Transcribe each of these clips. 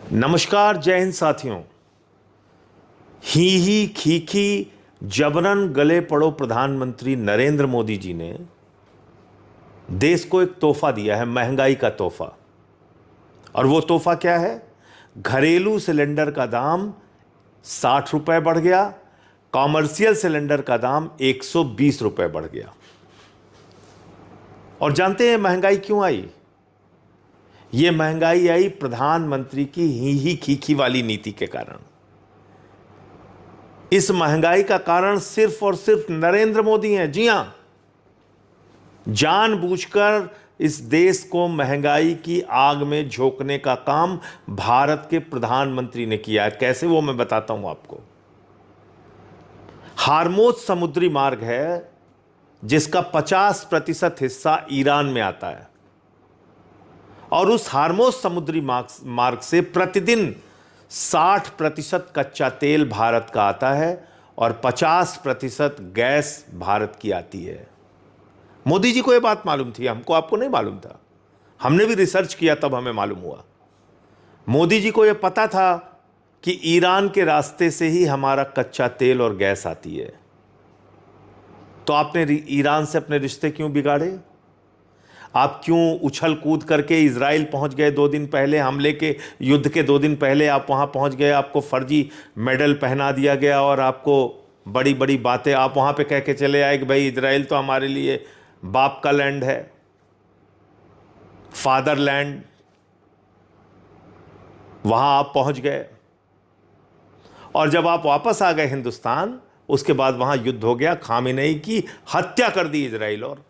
नमस्कार, जय हिंद साथियों। ही खीखी जबरन गले पड़ो प्रधानमंत्री नरेंद्र मोदी जी ने देश को एक तोहफा दिया है, महंगाई का तोहफा। और वो तोहफा क्या है? घरेलू सिलेंडर का दाम 60 रुपए बढ़ गया, कॉमर्शियल सिलेंडर का दाम 120 रुपए बढ़ गया। और जानते हैं महंगाई क्यों आई? ये महंगाई आई प्रधानमंत्री की ही खीखी वाली नीति के कारण। इस महंगाई का कारण सिर्फ और सिर्फ नरेंद्र मोदी हैं। जी हां, जानबूझकर इस देश को महंगाई की आग में झोंकने का काम भारत के प्रधानमंत्री ने किया है। कैसे, वो मैं बताता हूं आपको। हार्मोज समुद्री मार्ग है जिसका 50% हिस्सा ईरान में आता है, और उस हार्मोज समुद्री मार्ग से प्रतिदिन 60% कच्चा तेल भारत का आता है और 50% गैस भारत की आती है। मोदी जी को यह बात मालूम थी, हमको आपको नहीं मालूम था। हमने भी रिसर्च किया, तब हमें मालूम हुआ। मोदी जी को यह पता था कि ईरान के रास्ते से ही हमारा कच्चा तेल और गैस आती है। तो आपने ईरान से अपने रिश्ते क्यों बिगाड़े? आप क्यों उछल कूद करके इजराइल पहुंच गए? 2 दिन पहले हमले के, युद्ध के 2 दिन पहले आप वहां पहुंच गए। आपको फर्जी मेडल पहना दिया गया और आपको बड़ी बड़ी बातें आप वहां पे कह के चले आए कि भाई इजराइल तो हमारे लिए बाप का लैंड है, फादरलैंड। वहां आप पहुंच गए और जब आप वापस आ गए हिंदुस्तान, उसके बाद वहां युद्ध हो गया। खामेनेई की हत्या कर दी इजराइल और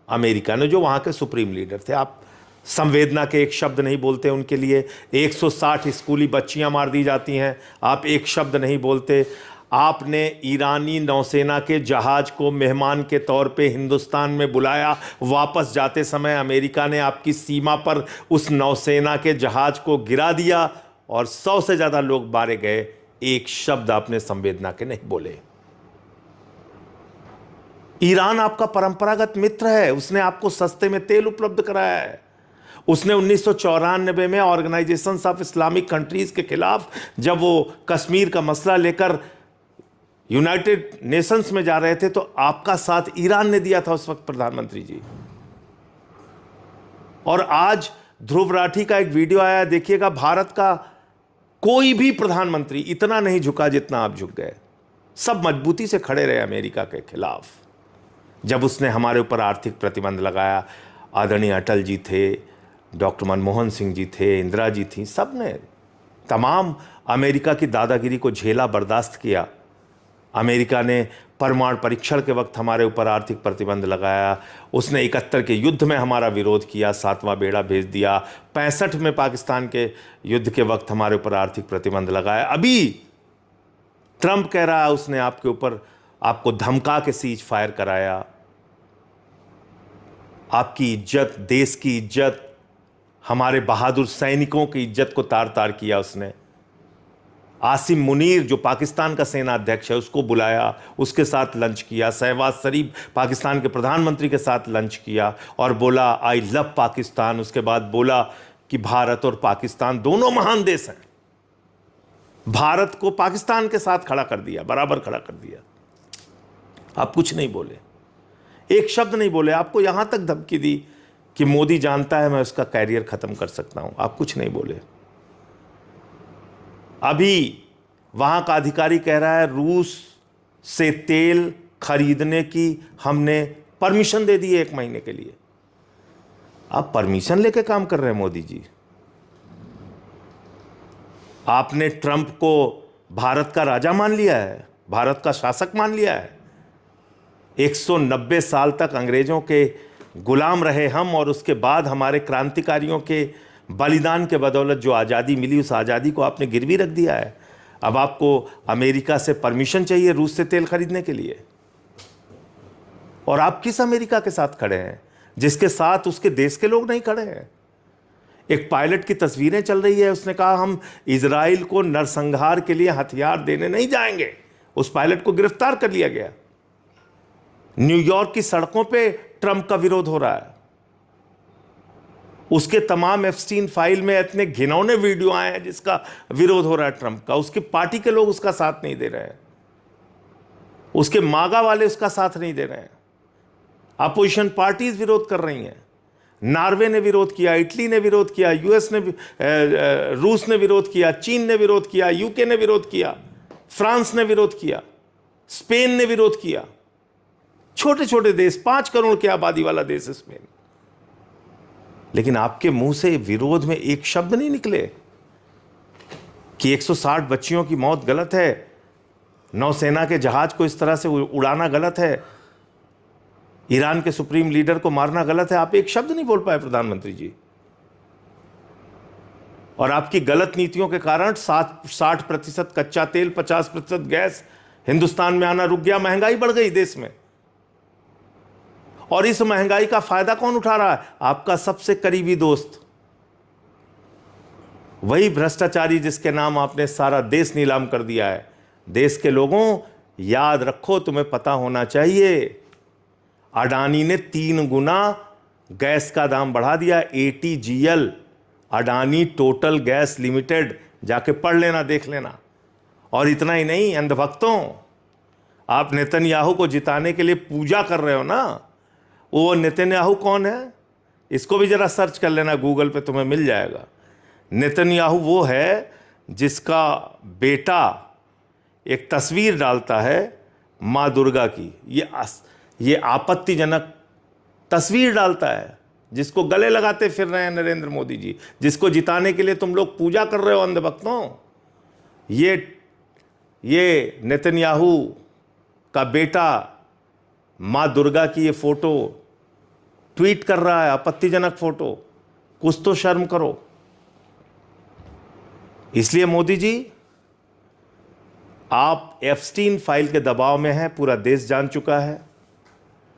अमेरिका ने, जो वहां के सुप्रीम लीडर थे। आप संवेदना के एक शब्द नहीं बोलते उनके लिए। 160 स्कूली बच्चियां मार दी जाती हैं, आप एक शब्द नहीं बोलते। आपने ईरानी नौसेना के जहाज को मेहमान के तौर पे हिंदुस्तान में बुलाया। वापस जाते समय अमेरिका ने आपकी सीमा पर उस नौसेना के जहाज को गिरा दिया और 100 से ज्यादा लोग मारे गए। एक शब्द आपने संवेदना के नहीं बोले। ईरान आपका परंपरागत मित्र है, उसने आपको सस्ते में तेल उपलब्ध कराया है। उसने 1994 में ऑर्गेनाइजेशन ऑफ इस्लामिक कंट्रीज के खिलाफ जब वो कश्मीर का मसला लेकर यूनाइटेड नेशंस में जा रहे थे, तो आपका साथ ईरान ने दिया था उस वक्त, प्रधानमंत्री जी। और आज ध्रुव राठी का एक वीडियो आया, देखिएगा। भारत का कोई भी प्रधानमंत्री इतना नहीं झुका जितना आप झुक गए। सब मजबूती से खड़े रहे अमेरिका के खिलाफ। जब उसने हमारे ऊपर आर्थिक प्रतिबंध लगाया, आदरणीय अटल जी थे, डॉक्टर मनमोहन सिंह जी थे, इंदिरा जी थी, सब ने तमाम अमेरिका की दादागिरी को झेला, बर्दाश्त किया। अमेरिका ने परमाणु परीक्षण के वक्त हमारे ऊपर आर्थिक प्रतिबंध लगाया। उसने 71 के युद्ध में हमारा विरोध किया, 7वां बेड़ा भेज दिया। 65 में पाकिस्तान के युद्ध के वक्त हमारे ऊपर आर्थिक प्रतिबंध लगाया। अभी ट्रंप कह रहा है उसने आपके ऊपर, आपको धमका के सीज फायर कराया। आपकी इज्जत, देश की इज्जत, हमारे बहादुर सैनिकों की इज्जत को तार तार किया उसने। आसिम मुनीर, जो पाकिस्तान का सेना अध्यक्ष है, उसको बुलाया, उसके साथ लंच किया। शहबाज शरीफ, पाकिस्तान के प्रधानमंत्री के साथ लंच किया और बोला आई लव पाकिस्तान। उसके बाद बोला कि भारत और पाकिस्तान दोनों महान देश हैं। भारत को पाकिस्तान के साथ खड़ा कर दिया, बराबर खड़ा कर दिया। आप कुछ नहीं बोले, एक शब्द नहीं बोले। आपको यहां तक धमकी दी कि मोदी जानता है मैं उसका कैरियर खत्म कर सकता हूं। आप कुछ नहीं बोले। अभी वहां का अधिकारी कह रहा है रूस से तेल खरीदने की हमने परमिशन दे दी है 1 महीने के लिए। आप परमिशन लेके काम कर रहे हैं मोदी जी। आपने ट्रंप को भारत का राजा मान लिया है, भारत का शासक मान लिया है। 190 साल तक अंग्रेजों के गुलाम रहे हम, और उसके बाद हमारे क्रांतिकारियों के बलिदान के बदौलत जो आज़ादी मिली, उस आज़ादी को आपने गिरवी रख दिया है। अब आपको अमेरिका से परमिशन चाहिए रूस से तेल खरीदने के लिए। और आप किस अमेरिका के साथ खड़े हैं जिसके साथ उसके देश के लोग नहीं खड़े हैं? एक पायलट की तस्वीरें चल रही है, उसने कहा हम इजराइल को नरसंहार के लिए हथियार देने नहीं जाएंगे। उस पायलट को गिरफ्तार कर लिया गया। न्यूयॉर्क की सड़कों पे ट्रंप का विरोध हो रहा है। उसके तमाम एप्स्टीन फाइल में इतने घिनौने वीडियो आए हैं जिसका विरोध हो रहा है ट्रंप का। उसकी पार्टी के लोग उसका साथ नहीं दे रहे हैं, उसके मागा वाले उसका साथ नहीं दे रहे हैं, अपोजिशन पार्टीज विरोध कर रही हैं। नॉर्वे ने विरोध किया, इटली ने विरोध किया, यूएस ने, रूस ने विरोध किया, चीन ने विरोध किया, यूके ने विरोध किया, फ्रांस ने विरोध किया, स्पेन ने विरोध किया। छोटे छोटे देश, 5 करोड़ की आबादी वाला देश है स्पेन। लेकिन आपके मुंह से विरोध में एक शब्द नहीं निकले कि 160 बच्चियों की मौत गलत है, नौसेना के जहाज को इस तरह से उड़ाना गलत है, ईरान के सुप्रीम लीडर को मारना गलत है। आप एक शब्द नहीं बोल पाए प्रधानमंत्री जी। और आपकी गलत नीतियों के कारण 60% कच्चा तेल, 50% गैस हिंदुस्तान में आना रुक गया, महंगाई बढ़ गई देश में। और इस महंगाई का फायदा कौन उठा रहा है? आपका सबसे करीबी दोस्त, वही भ्रष्टाचारी जिसके नाम आपने सारा देश नीलाम कर दिया है। देश के लोगों, याद रखो, तुम्हें पता होना चाहिए, अडानी ने 3 गुना गैस का दाम बढ़ा दिया। ATGL, Adani total gas limited, जाके पढ़ लेना, देख लेना। और इतना ही नहीं, अंधभक्तों, आप नेतन्याहू को जिताने के लिए पूजा कर रहे हो ना। वो नेतन्याहू कौन है? इसको भी जरा सर्च कर लेना गूगल पे, तुम्हें मिल जाएगा। नेतन्याहू वो है जिसका बेटा एक तस्वीर डालता है माँ दुर्गा की, ये आपत्तिजनक तस्वीर डालता है, जिसको गले लगाते फिर रहे हैं नरेंद्र मोदी जी, जिसको जिताने के लिए तुम लोग पूजा कर रहे हो अंधभक्तों। ये नेतन्याहू का बेटा माँ दुर्गा की ये फोटो ट्वीट कर रहा है, आपत्तिजनक फोटो। कुछ तो शर्म करो। इसलिए मोदी जी, आप एप्स्टीन फाइल के दबाव में हैं, पूरा देश जान चुका है।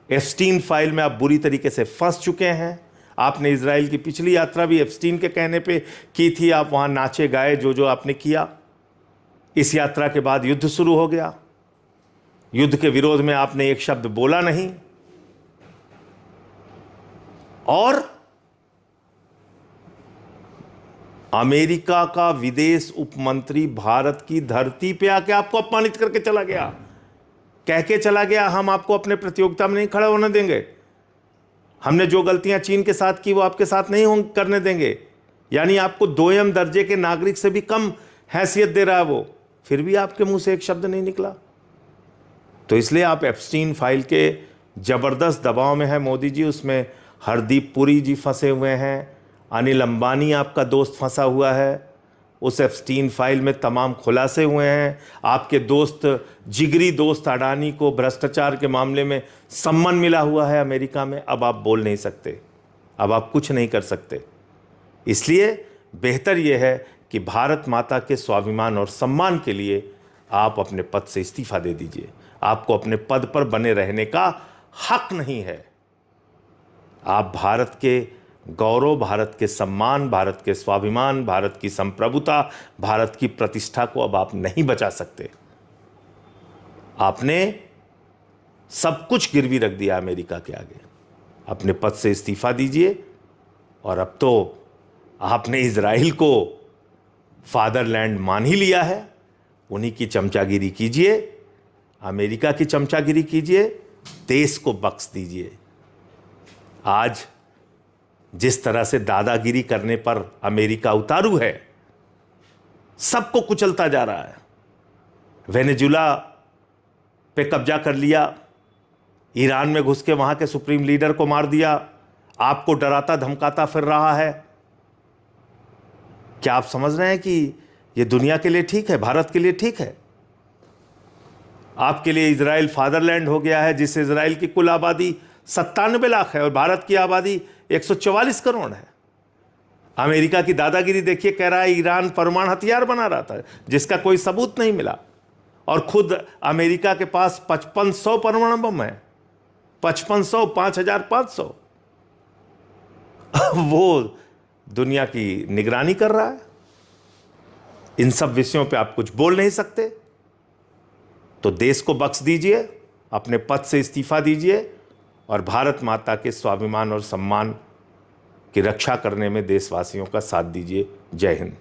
एप्स्टीन फाइल में आप बुरी तरीके से फंस चुके हैं। आपने इजराइल की पिछली यात्रा भी एप्स्टीन के कहने पे की थी, आप वहां नाचे गाए, जो आपने किया। इस यात्रा के बाद युद्ध शुरू हो गया। युद्ध के विरोध में आपने एक शब्द बोला नहीं। और अमेरिका का विदेश उपमंत्री भारत की धरती पे आके आपको अपमानित करके चला गया, कह के चला गया, हम आपको अपने प्रतियोगिता में नहीं खड़ा होने देंगे, हमने जो गलतियां चीन के साथ की वो आपके साथ नहीं करने देंगे। यानी आपको 2M दर्जे के नागरिक से भी कम हैसियत दे रहा है वो। फिर भी आपके मुंह से एक शब्द नहीं निकला। तो इसलिए आप एप्स्टीन फाइल के जबरदस्त दबाव में है मोदी जी। उसमें हरदीप पुरी जी फंसे हुए हैं, अनिल अंबानी आपका दोस्त फंसा हुआ है। उस एप्स्टीन फाइल में तमाम खुलासे हुए हैं। आपके दोस्त, जिगरी दोस्त अडानी को भ्रष्टाचार के मामले में सम्मान मिला हुआ है अमेरिका में। अब आप बोल नहीं सकते, अब आप कुछ नहीं कर सकते। इसलिए बेहतर यह है कि भारत माता के स्वाभिमान और सम्मान के लिए आप अपने पद से इस्तीफा दे दीजिए। आपको अपने पद पर बने रहने का हक नहीं है। आप भारत के गौरव, भारत के सम्मान, भारत के स्वाभिमान, भारत की संप्रभुता, भारत की प्रतिष्ठा को अब आप नहीं बचा सकते। आपने सब कुछ गिरवी रख दिया अमेरिका के आगे। अपने पद से इस्तीफा दीजिए। और अब तो आपने इजराइल को फादरलैंड मान ही लिया है। उन्हीं की चमचागिरी कीजिए, अमेरिका की चमचागिरी कीजिए, देश को बख्श दीजिए। आज जिस तरह से दादागिरी करने पर अमेरिका उतारू है, सबको कुचलता जा रहा है। वेनेजुला पे कब्जा कर लिया, ईरान में घुस के वहां के सुप्रीम लीडर को मार दिया, आपको डराता धमकाता फिर रहा है। क्या आप समझ रहे हैं कि यह दुनिया के लिए ठीक है, भारत के लिए ठीक है? आपके लिए इजराइल फादरलैंड हो गया है, जिस इजराइल की कुल आबादी 97 लाख है और भारत की आबादी 144 करोड़ है। अमेरिका की दादागिरी देखिए, कह रहा है ईरान परमाणु हथियार बना रहा था, जिसका कोई सबूत नहीं मिला। और खुद अमेरिका के पास 5500 परमाणु बम है, 5500, 5500। वो दुनिया की निगरानी कर रहा है। इन सब विषयों पे आप कुछ बोल नहीं सकते। तो देश को बख्श दीजिए, अपने पद से इस्तीफा दीजिए और भारत माता के स्वाभिमान और सम्मान कि रक्षा करने में देशवासियों का साथ दीजिए। जय हिंद।